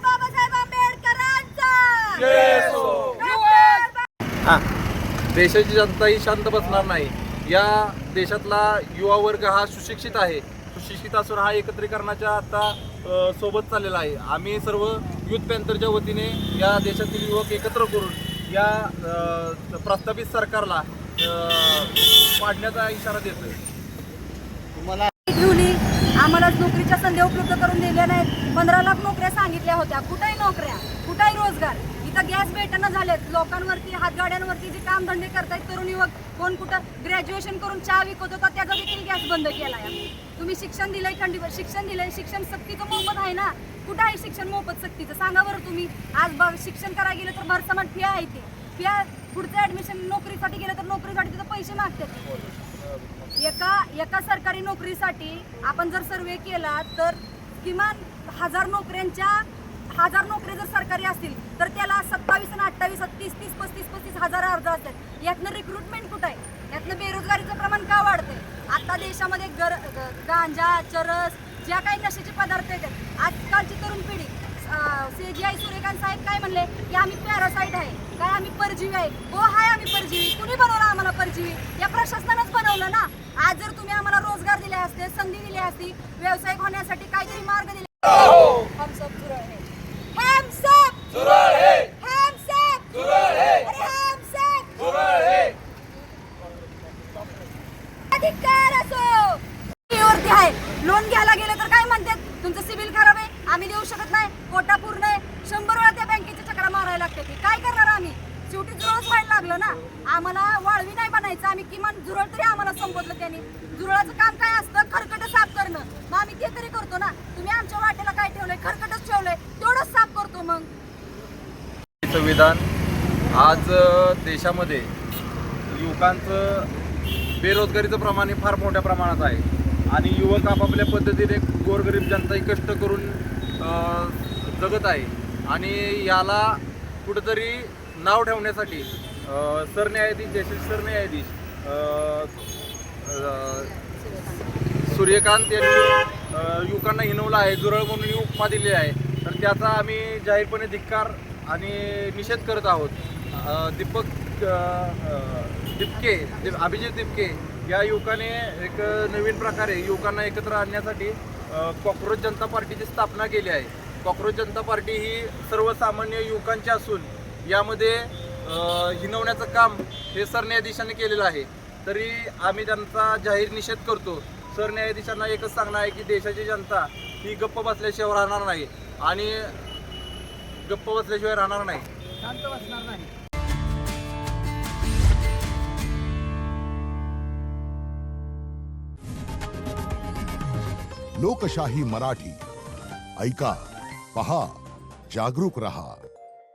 बाबासाहेब आंबेडकरांचा देशाची जनता ही शांत बसणार नाही. या देशातला युवा वर्ग हा सुशिक्षित आहे. सुशिक्षित असून हा एकत्रीकरणाच्या आता सोबत चाललेला आहे. आम्ही सर्व युथ पॅन्थरच्या वतीने या देशातील युवक एकत्र करून या प्रस्थापित सरकारला पाडण्याचा इशारा देतोय. तुम्हाला आम्हाला नोकरीच्या संधी उपलब्ध करून दिल्या नाहीत. 15 लाख नोकऱ्या सांगितल्या होत्या. कुठेही नोकऱ्या, कुठेही रोजगार. इथं गॅस भेटणं झालेत. लोकांवरती हातगाड्यांवरती जे कामधंदे करतायत तरुण युवक, कोण कुठं ग्रॅज्युएशन करून चहा विकत होता त्याचा देखील गॅस बंद केलाय. तुम्ही शिक्षण दिलंय, खंडीवर शिक्षण दिलंय. शिक्षण सक्तीचं मोफत आहे ना? कुठं आहे शिक्षण मोफत सक्तीचं? सांगा बरं तुम्ही. आज शिक्षण करायला गेलं तर भरसमाट फी आहे. ते फिया पुढचं ऍडमिशन नोकरीसाठी गेलं तर नोकरीसाठी तिथं पैसे मागतात. एका सरकारी नोकरीसाठी आपण जर सर्वे केला तर किमान 1000 नोकऱ्या जर सरकारी असतील तर त्याला 27 आणि 28, 30, 35 हजार अर्ज असतात. यातनं रिक्रुटमेंट कुठं आहे? यातनं बेरोजगारीचं प्रमाण का वाढतंय? आता देशामध्ये गांजा, चरस, ज्या काही नशेचे पदार्थ येतात, आजकालची तरुण पिढी CGI सूर्यकांत साहेब काय म्हणले की आम्ही पॅरासाईट आहे, काय आम्ही परजीवी आहे. हो आहे, आम्ही परजीवी. कुणी बनवलं आम्हाला परजीवी? या प्रशासनानंच बनवलं ना. आज जर तुम्ही आम्हाला रोजगार दिले असते, संधी दिली असती, व्यावसायिक होण्यासाठी काहीतरी मार्ग दिले. हम सब जुरळ है, हम सब जुरळ है, हम सब जुरळ है, अरे हम सब जुरळ है. अधिकार असो वरती आहे. लोन घ्यायला गेलं तर काय म्हणतात, तुमचं सिबिल खराब आहे, आम्ही देऊ शकत नाही, कोटा पूर्ण आहे. 100 वेळा त्या बँकेच्या चक्रा मारायला लागतात. काय करणार आम्ही? शेवटी जुरळच व्हायला लागलं ना. आम्हाला वाळवी नाही बनायचं. आम्ही किमान जुरळ तरी आम्हाला संपवलं त्यांनी. जुरळाचं काम काय असतं? खरकट साफ करणं. मग आम्ही ते तरी करतो ना. तुम्ही आमच्या वाटेला काय ठेवलंय? खरकटच ठेवलंय, तेवढंच साफ करतो. मग संविधान आज देशामध्ये युवकांचं बेरोजगारीचं प्रमाण हे फार मोठ्या प्रमाणात आहे आणि युवक आपापल्या पद्धतीने गोरगरीब जनताही कष्ट करून जगत आहे. आणि याला कुठंतरी नाव ठेवण्यासाठी सरन्यायाधीश, जस्टिस सरन्यायाधीश सूर्यकांत यांनी युवकांना हिणवलं आहे, जुरळ म्हणून उपमा दिली आहे. तर त्याचा आम्ही जाहीरपणे धिक्कार आणि निषेध करत आहोत. अभिजित दिपके या युवकाने एक नवीन प्रकारे युवकांना एकत्र आणण्यासाठी कॉक्रोच जनता पार्टीची स्थापना केली आहे. कॉक्रोच जनता पार्टी ही सर्वसामान्य युवकांची असून यामध्ये हिणवण्याचं काम हे सरन्यायाधीशांनी केलेलं आहे. तरी आम्ही त्यांचा जाहीर निषेध करतो. सरन्यायाधीशांना एकच सांगणं आहे की देशाची जनता ही गप्प बसल्याशिवाय राहणार नाही आणि गप्प बसल्याशिवाय राहणार नाही, शांत बसणार नाही. लोकशाही मराठी ऐका, पहा, जागरूक रहा.